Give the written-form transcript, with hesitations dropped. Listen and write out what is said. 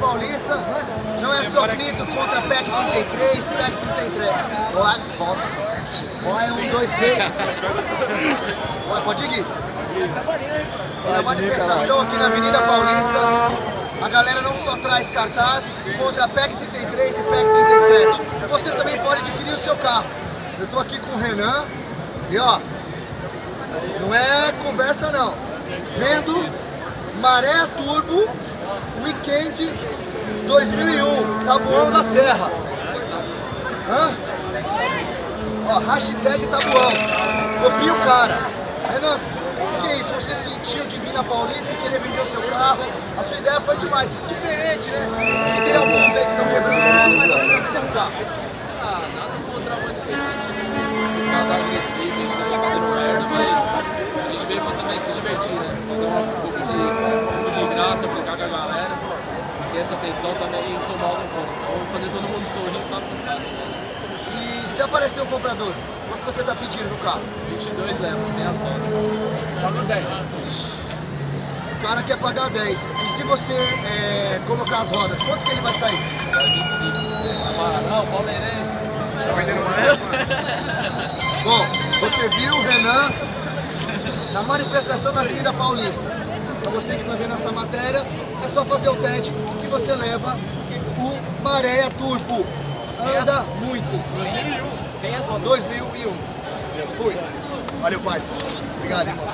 Paulista não é só grito contra PEC 33, PEC 33. Olha, volta. Olha, 1, 2, 3. Olha, pode ir. É uma manifestação aqui na Avenida Paulista. A galera não só traz cartaz contra a PEC 33 e PEC 37. Você também pode adquirir o seu carro. Eu tô aqui com o Renan e ó, não é conversa não. Vendo Maré Turbo Weekend 2001, Tabuão da Serra. Hã? Ó, hashtag Tabuão. Copia o cara. Renan, o que é isso? Você sentiu de vir na Paulista e querer vender o seu carro? A sua ideia foi demais. Diferente, né? E tem alguns aí que estão quebrando tudo, mas você vai vender um carro. Ah, nada contra a manifestação. Nada agressivo, fazendo merda, mas a gente veio pra também se divertir, né? Fazer um pouco de graça, brincar com a galera. Porque essa tensão também incomoda um pouco. Vamos fazer todo mundo sorrir, tá sentado. E se aparecer um comprador, quanto você está pedindo no carro? 22 leva, sem as horas. Paga 10. O cara quer pagar 10. E se você colocar as rodas, quanto que ele vai sair? 25. Não, palmeirense. Tá vendendo amarelo? Bom, você viu o Renan na manifestação da Avenida Paulista. Para você que está vendo essa matéria, é só fazer o TED que você leva o Maré Turbo. Anda muito. 2001. Sem as rodas. 2001. Fui. Valeu, parça. Obrigado, irmão.